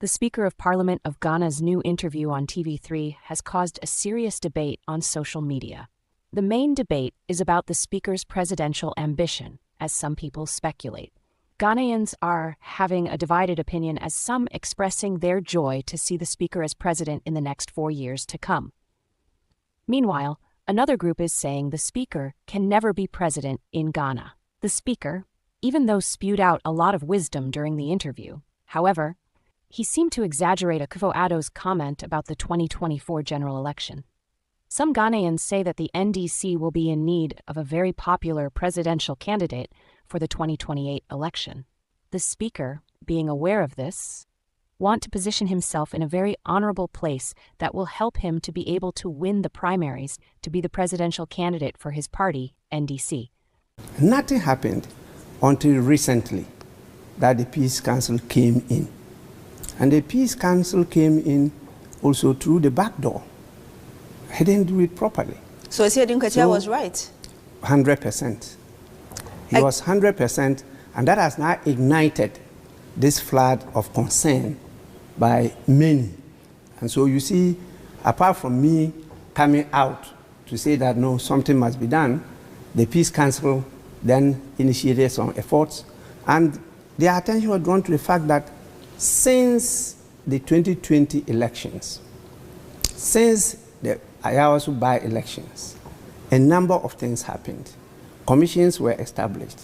The Speaker of Parliament of Ghana's new interview on TV3 has caused a serious debate on social media. The main debate is about the Speaker's presidential ambition, as some people speculate. Ghanaians are having a divided opinion, as some expressing their joy to see the Speaker as president in the next 4 years to come. Meanwhile, another group is saying the Speaker can never be president in Ghana. The Speaker, even though spewed out a lot of wisdom during the interview, however, he seemed to exaggerate Akufo-Addo's comment about the 2024 general election. Some Ghanaians say that the NDC will be in need of a very popular presidential candidate for the 2028 election. The Speaker, being aware of this, wants to position himself in a very honorable place that will help him to be able to win the primaries to be the presidential candidate for his party, NDC. Nothing happened until recently that the Peace Council came in. And the Peace Council came in also through the back door. He didn't do it properly. So Esiedin Kwacha was right? 100%. He was 100%, and that has now ignited this flood of concern by many. And so you see, apart from me coming out to say that no, something must be done, the Peace Council then initiated some efforts, and their attention was drawn to the fact that since the 2020 elections, since the Ayawasu by-elections, a number of things happened. Commissions were established,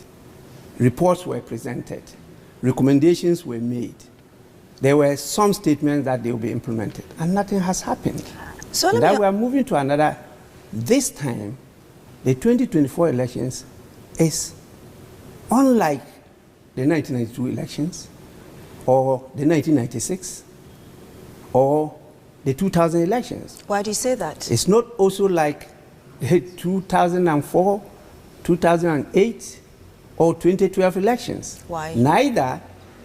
reports were presented, recommendations were made. There were some statements that they will be implemented, and nothing has happened. So that we are moving to another. This time, the 2024 elections is unlike the 1992 elections, or the 1996, or the 2000 elections. Why do you say that? It's not also like 2004, 2008, or 2012 elections. Why? Neither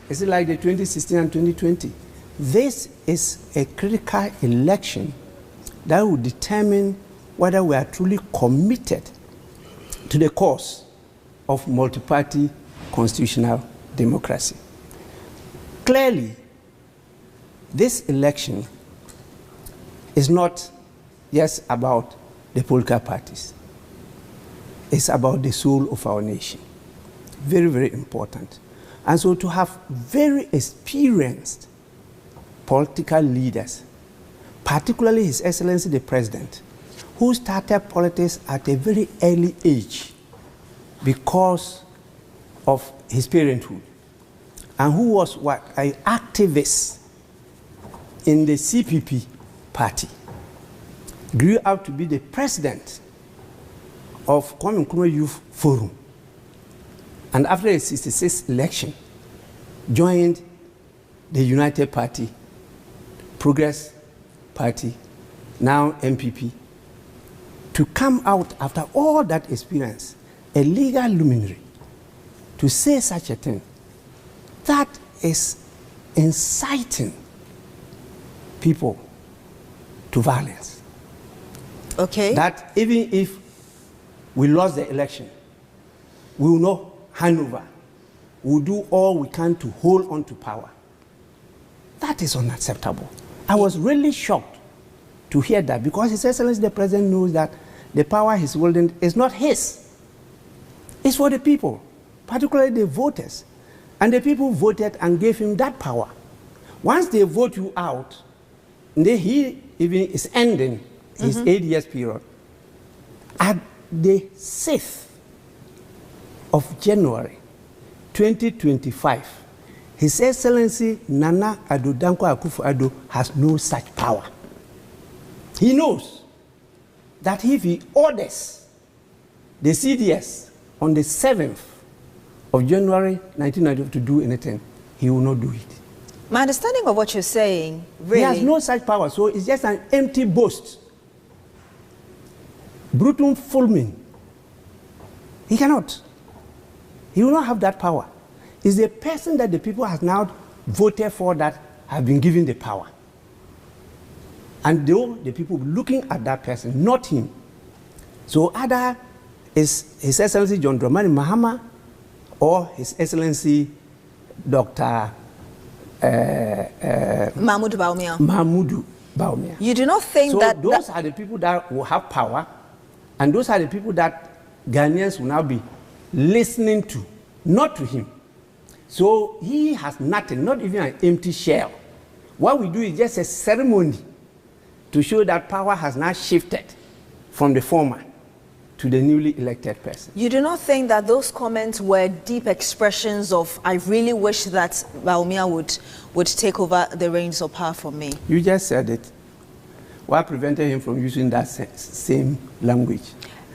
is it like the 2016 and 2020. This is a critical election that will determine whether we are truly committed to the cause of multi-party constitutional democracy. Clearly, this election is not just about the political parties. It's about the soul of our nation. Very, very important. And so to have very experienced political leaders, particularly His Excellency the President, who started politics at a very early age because of his parenthood, and who was an activist in the CPP party, grew up to be the president of Kwame Nkrumah Youth Forum, and after the 1966 election, joined the United Party, Progress Party, now MPP, to come out after all that experience, a legal luminary, to say such a thing. That is inciting people to violence. Okay. That even if we lost the election, we will not hand over. We will do all we can to hold on to power. That is unacceptable. I was really shocked to hear that, because His Excellency the President knows that the power he's holding is not his. It's for the people, particularly the voters. And the people voted and gave him that power. Once they vote you out, he even is ending his 8 years period. At the 6th of January 2025, His Excellency Nana Addo Dankwa Akufo-Addo has no such power. He knows that if he orders the CDS on the 7th of January 1992 to do anything, he will not do it. My understanding of what you're saying, really... He has no such power, so it's just an empty boast. Brutum fulmin. He cannot. He will not have that power. It's the person that the people have now voted for that have been given the power. And though the people looking at that person, not him. So either is His Excellency John Dramani Mahama or His Excellency Dr. Mahmoud Bawumia. Mahmoud Bawumia. You do not think so that... those are the people that will have power, and those are the people that Ghanaians will now be listening to, not to him. So he has nothing, not even an empty shell. What we do is just a ceremony to show that power has now shifted from the former to the newly elected person. You do not think that those comments were deep expressions of, I really wish that Bawumia would take over the reins of power from me? You just said it. What prevented him from using that same language?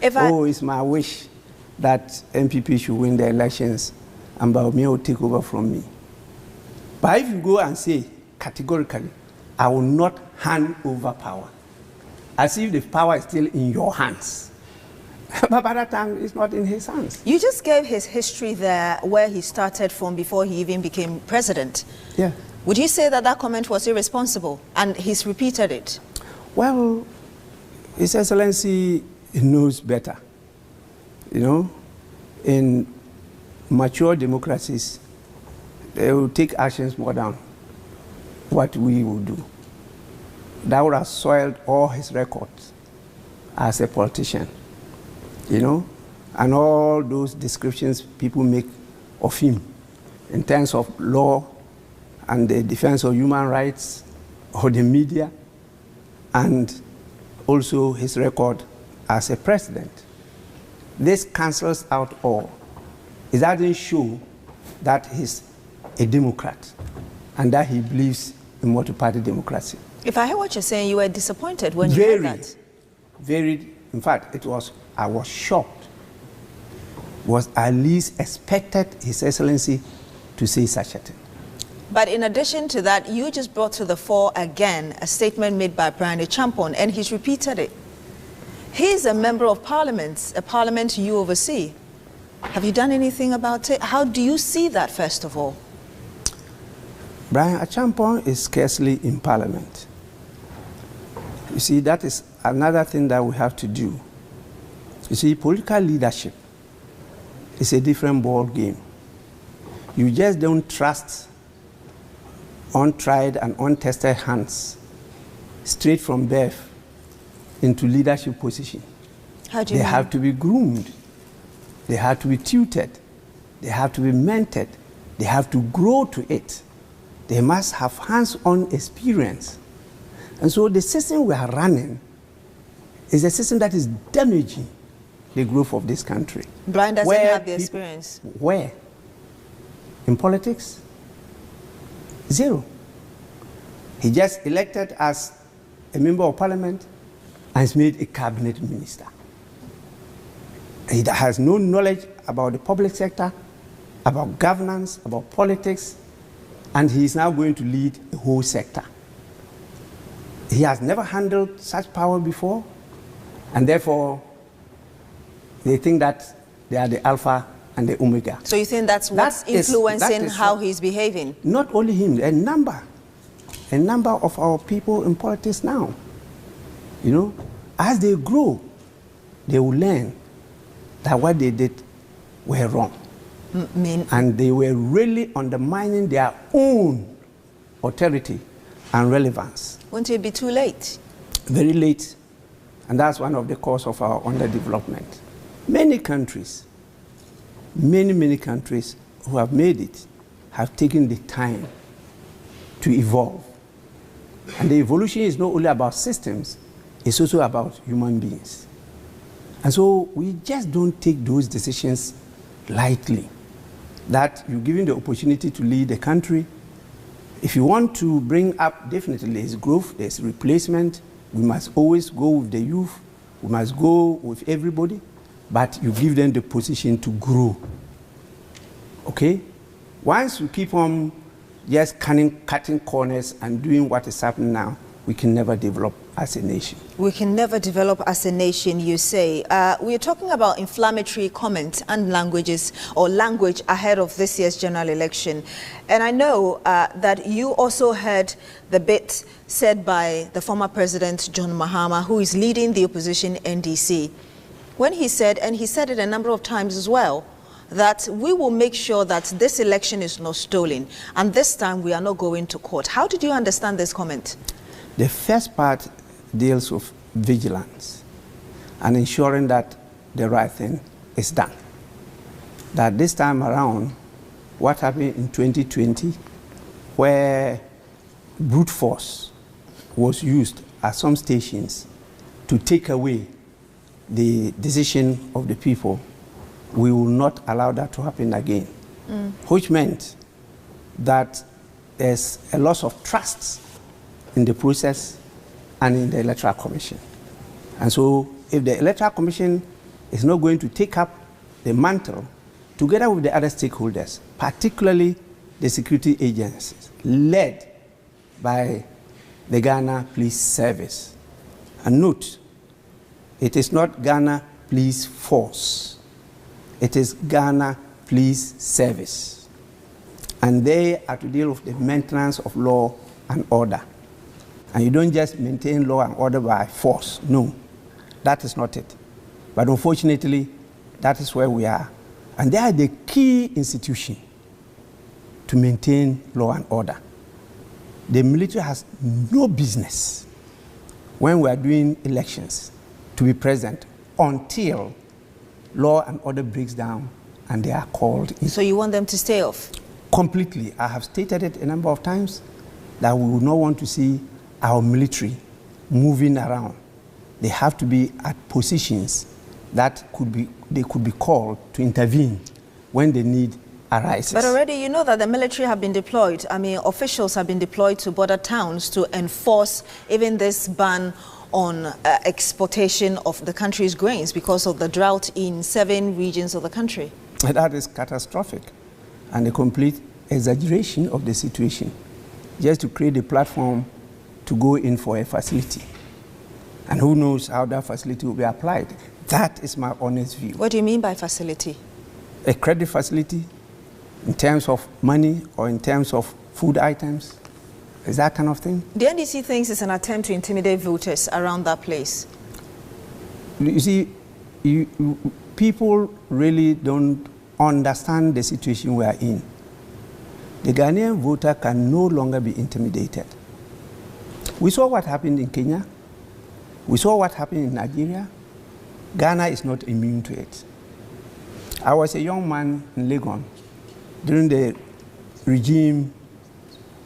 It's my wish that MPP should win the elections and Bawumia will take over from me. But if you go and say categorically, I will not hand over power, as if the power is still in your hands. But by that time, it's not in his hands. You just gave his history there, where he started from before he even became president. Yeah. Would you say that that comment was irresponsible? And he's repeated it. Well, His Excellency knows better. You know, in mature democracies, they will take actions more than what we will do. That would have soiled all his records as a politician. You know, and all those descriptions people make of him in terms of law and the defense of human rights or the media, and also his record as a president. This cancels out all. It doesn't show that he's a Democrat and that he believes in multi-party democracy. If I hear what you're saying, you were disappointed when you heard that. Very, in fact, I was shocked. Was at least expected His Excellency to say such a thing. But in addition to that, you just brought to the fore again a statement made by Brian Champon, and he's repeated it. He's a member of parliament, a parliament you oversee. Have you done anything about it? How do you see that, first of all? Brian Champon is scarcely in parliament. You see, that is another thing that we have to do. You see, political leadership is a different ball game. You just don't trust untried and untested hands straight from birth into leadership position. How do you They mean? have to be groomed. They have to be tutored. They have to be mentored. They have to grow to it. They must have hands-on experience. And so the system we are running is a system that is damaging the growth of this country. Brian doesn't have the experience. Where? In politics? Zero. He just elected as a member of parliament and is made a cabinet minister. He has no knowledge about the public sector, about governance, about politics, and he is now going to lead the whole sector. He has never handled such power before, and therefore they think that they are the alpha and the omega. So you think that's what's influencing how he's behaving? Not only him, a number of our people in politics now. You know, as they grow, they will learn that what they did were wrong. And they were really undermining their own authority and relevance. Won't it be too late? Very late. And that's one of the causes of our underdevelopment. Many countries, many countries who have made it have taken the time to evolve. And the evolution is not only about systems, it's also about human beings. And so we just don't take those decisions lightly. That you're given the opportunity to lead the country. If you want to bring up, definitely there's growth, there's replacement. We must always go with the youth. We must go with everybody. But you give them the position to grow. Okay? Once you keep on just cutting corners and doing what is happening now, we can never develop as a nation. We can never develop as a nation, you say. We're talking about inflammatory comments and languages, or language ahead of this year's general election. And I know that you also heard the bit said by the former president, John Mahama, who is leading the opposition NDC, when he said, and he said it a number of times as well, that we will make sure that this election is not stolen, and this time we are not going to court. How did you understand this comment? The first part deals with vigilance and ensuring that the right thing is done. That this time around, what happened in 2020, where brute force was used at some stations to take away the decision of the people, we will not allow that to happen again. Which meant that there's a loss of trust in the process and in the Electoral Commission. And so if the Electoral Commission is not going to take up the mantle together with the other stakeholders, particularly the security agencies, led by the Ghana Police Service. And note, it is not Ghana Police Force. It is Ghana Police Service. And they are to deal with the maintenance of law and order. And you don't just maintain law and order by force. No, that is not it. But unfortunately, that is where we are. And they are the key institution to maintain law and order. The military has no business, when we are doing elections, to be present until law and order breaks down and they are called in. So you want them to stay off? Completely. I have stated it a number of times that we would not want to see our military moving around. They have to be at positions that they could be called to intervene when the need arises. But already you know that the military have been deployed. I mean, officials have been deployed to border towns to enforce even this ban on exportation of the country's grains because of the drought in 7 regions of the country. That is catastrophic and a complete exaggeration of the situation, just to create a platform to go in for a facility. And who knows how that facility will be applied. That is my honest view. What do you mean by facility? A credit facility in terms of money or in terms of food items. Is that kind of thing? The NDC thinks it's an attempt to intimidate voters around that place. You see, people really don't understand the situation we are in. The Ghanaian voter can no longer be intimidated. We saw what happened in Kenya. We saw what happened in Nigeria. Ghana is not immune to it. I was a young man in Legon during the regime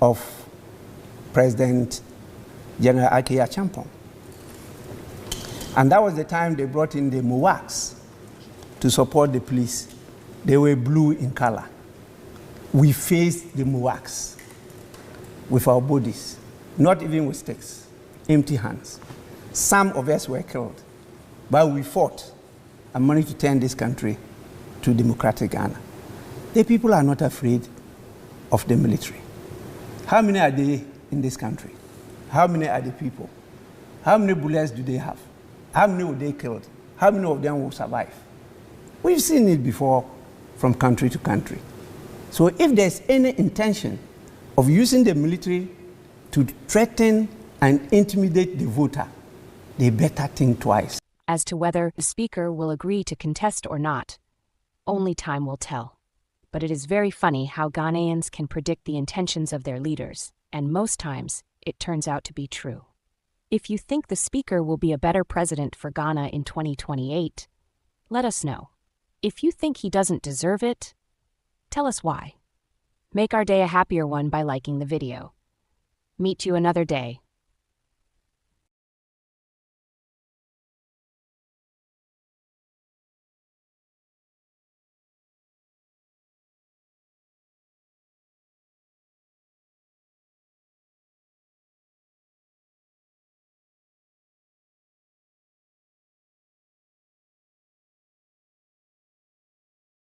of President General Akeya Champon. And that was the time they brought in the MOWACs to support the police. They were blue in color. We faced the MOWACs with our bodies, not even with sticks, empty hands. Some of us were killed, but we fought and managed to turn this country to democratic Ghana. The people are not afraid of the military. How many are they in this country? How many are the people? How many bullets do they have? How many were they killed? How many of them will survive? We've seen it before from country to country. So if there's any intention of using the military to threaten and intimidate the voter, they better think twice. As to whether the speaker will agree to contest or not, only time will tell. But it is very funny how Ghanaians can predict the intentions of their leaders, and most times it turns out to be true. If you think the speaker will be a better president for Ghana in 2028, let us know. If you think he doesn't deserve it, tell us why. Make our day a happier one by liking the video. Meet you another day.